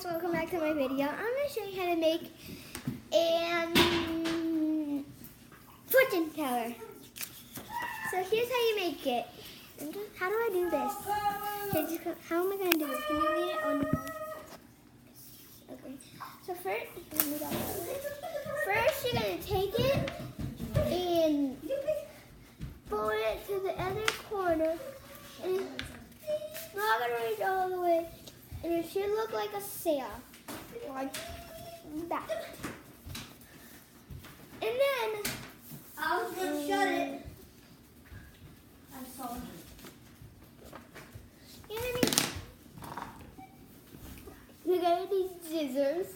welcome back to my video. I'm going to show you how to make a fortune teller. So here's how you make it. How do I do this? Okay, how am I going to do it? Can you read it on your phone? Okay. So first you're going to take it and fold it to the other corner. And it's not going to reach all the way. And it should look like a sail, like that. And then I was going to shut it. I saw it. You're gonna need scissors.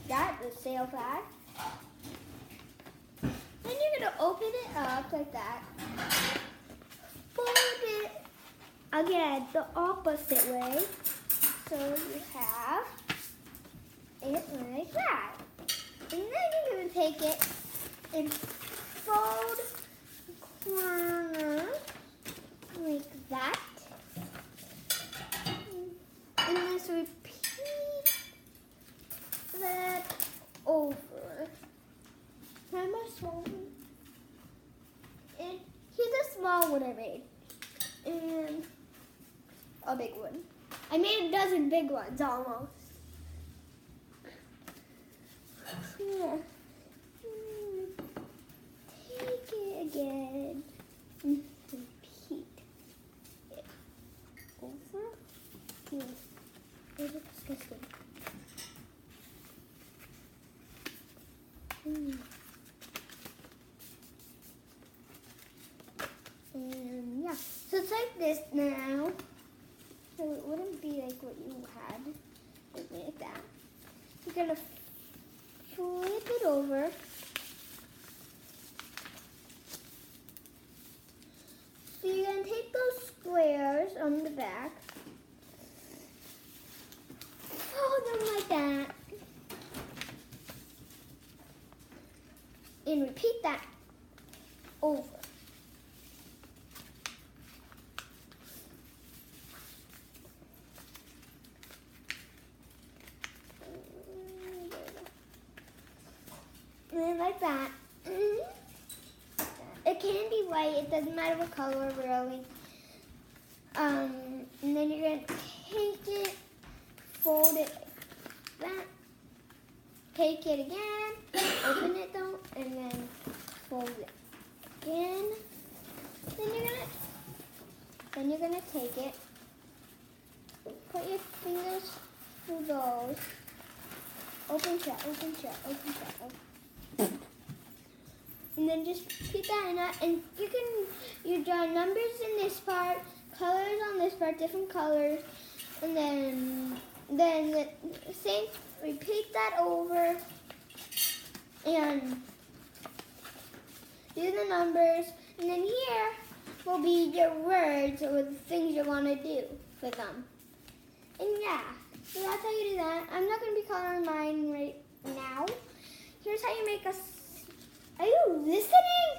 That's the sail flag. Then you're going to open it up like that. Fold it again the opposite way. So you have it like that. And then you're going to take it and fold the corner like that. And let's repeat that over. Have my small one. And here's a small one I made. And a big one. I made a dozen big ones almost. Yeah. Take it again. And repeat it over. Here. It looks disgusting. And yeah, so it's like this now. So it wouldn't be like what you had. Like that. You're gonna flip it over. So you're gonna take those squares on the back. Fold them like that. And repeat that over. And then like that. It can be white, it doesn't matter what color really. And then you're going to take it, fold it like that. Take it again, open it though, and then fold it again. Then you're gonna take it, put your fingers through those. Open shut, open shut, open shut, open. And then just keep that in that, and you draw numbers in this part, colors on this part, different colors, and then the same. Repeat that over and do the numbers, and then here will be your words or the things you want to do for them. And yeah, so that's how you do that. I'm not going to be coloring mine right now. Here's how you make are you listening?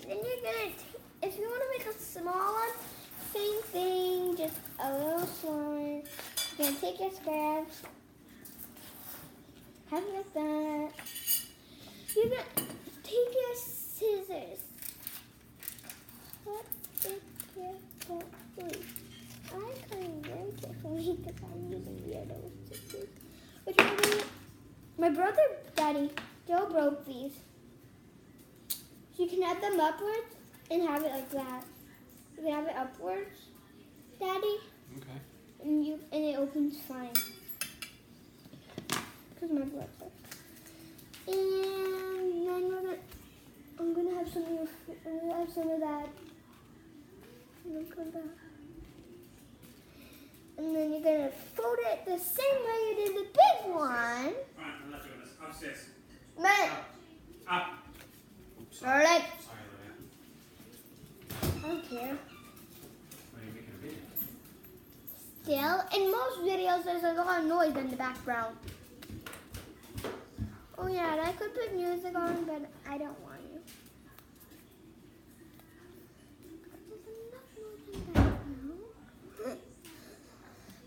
Then you're going to, if you want to make a small one, same thing, just a little smaller. You're going to take your scraps, have it like that. You're going to take your scissors. Put it carefully. I clean very carefully because I'm using weirdo scissors. Which one? My brother, Daddy, Joe broke these. So you can add them upwards and have it like that. You can have it upwards, Daddy. Okay. And it opens fine. Because my blood sucks. And then I'm gonna have some of that. Look at that. And then you're gonna fold it the same way you did the big in most videos, there's a lot of noise in the background. Oh yeah, I could put music on, but I don't want to.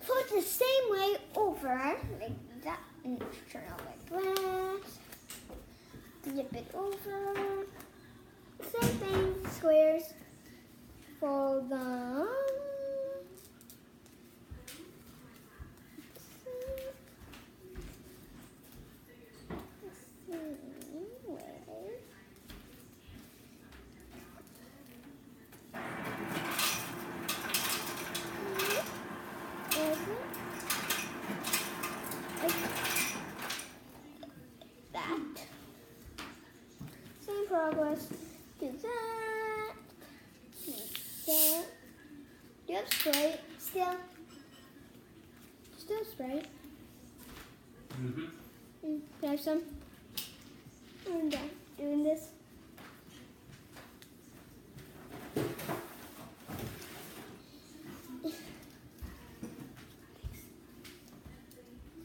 So it's the same way over, like that, and turn out like that. Flip it over. Same thing, squares. Fold them. Progress. Do that. Do you have Sprite still? Still Sprite? Mm-hmm. Can I have some? I'm done doing this.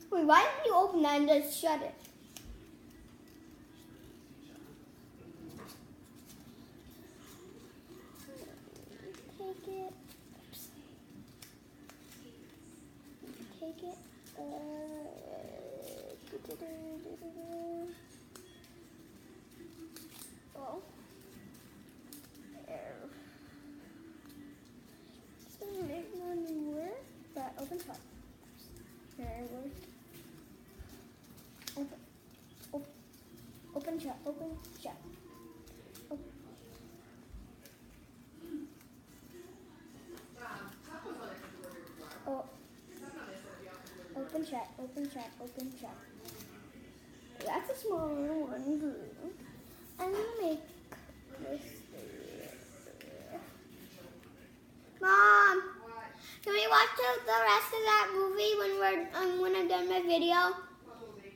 Wait, why did you open that and just shut it? Take it. Oh. It's gonna make one work, but open top. There it works. Open. Open shut. Open shut. Open. Oh. Open shut, open shut, open shut. That's a smaller one. I'm gonna make this. Mom, can we watch the rest of that movie when I'm done my video?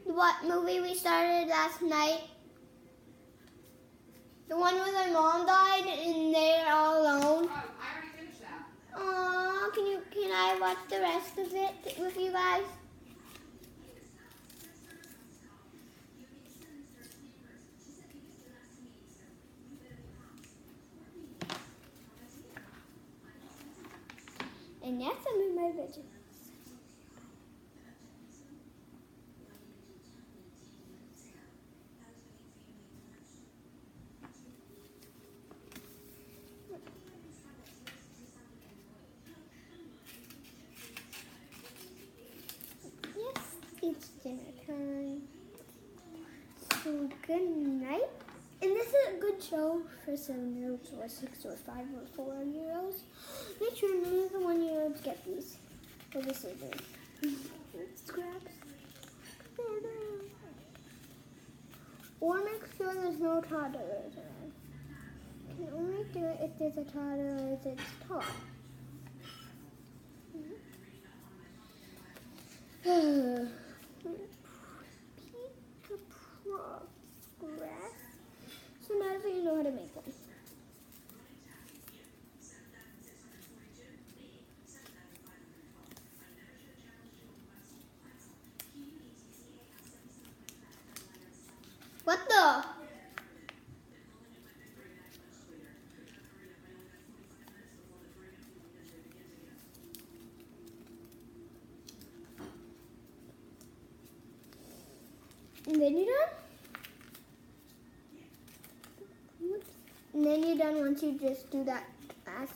What movie we started last night? The one where my mom died and they're all alone. I already finished that. Aww, can I watch the rest of it with you guys? And yes, I'm in my vision. Yes, it's dinner time. So good night. And this is a good show for 7-year-olds or 6 or 5 or 4-year-olds. Make sure none of the 1-year-olds get these. Or the scissors. Scraps. Or make sure there's no toddlers around. You can only do it if there's a toddler as it's taught. Progress. So now that you know how to make one. What the? And then you're done? And then you're done once you just do that last thing.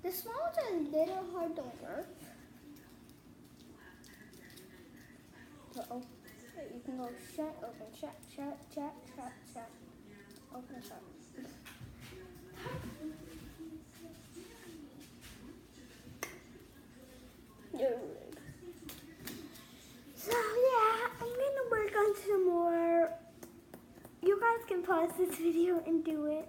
This one's a little hard to work. So you can go shut, open, shut, shut, shut, shut, shut, open, shut. So yeah, I'm gonna work on some more. You guys can pause this video and do it.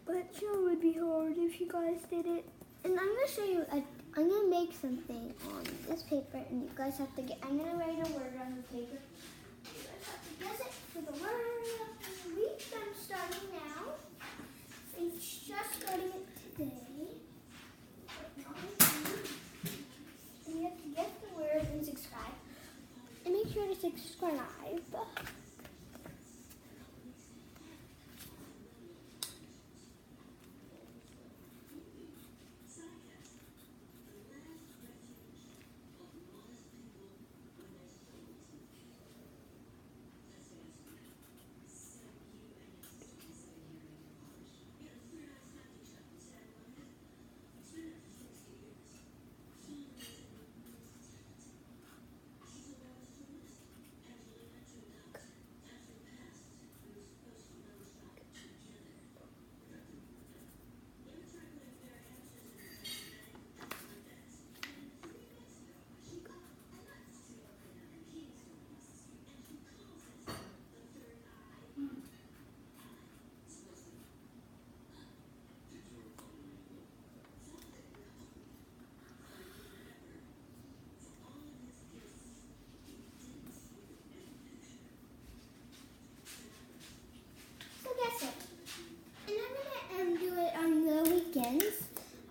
But sure would be hard if you guys did it. And I'm gonna show you, I'm gonna make something on this paper and you guys have to I'm gonna write a word on the paper. You guys have to guess it for the word of the week. I'm starting now. I'm just starting it today. And you have to guess the word and subscribe. And make sure to subscribe.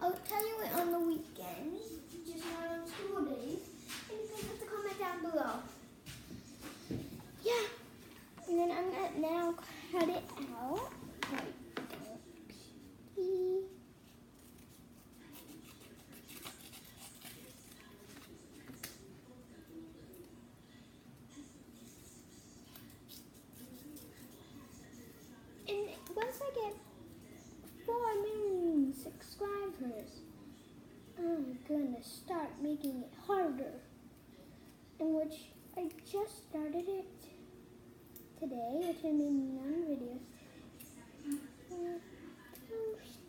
I'll tell you it on the weekends, just not on school days. And you guys have to comment down below. Yeah. And then I'm going to now cut it out. And once I get 4 million subscribers, I'm gonna start making it harder. In which I just started it today, which I made 9 videos. First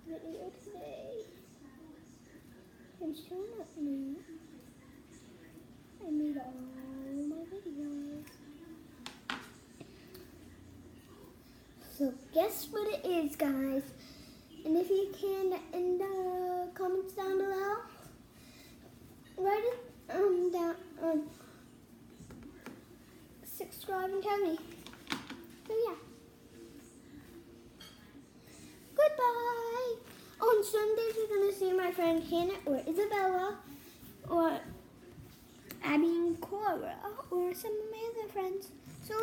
video today. And sure enough, I made all my videos. So guess what it is, guys. And if you can, in the comments down below, write it down, subscribe and tell me. So yeah. Goodbye. On Sundays, you're gonna see my friend Hannah or Isabella or Abby and Cora or some of my other friends. So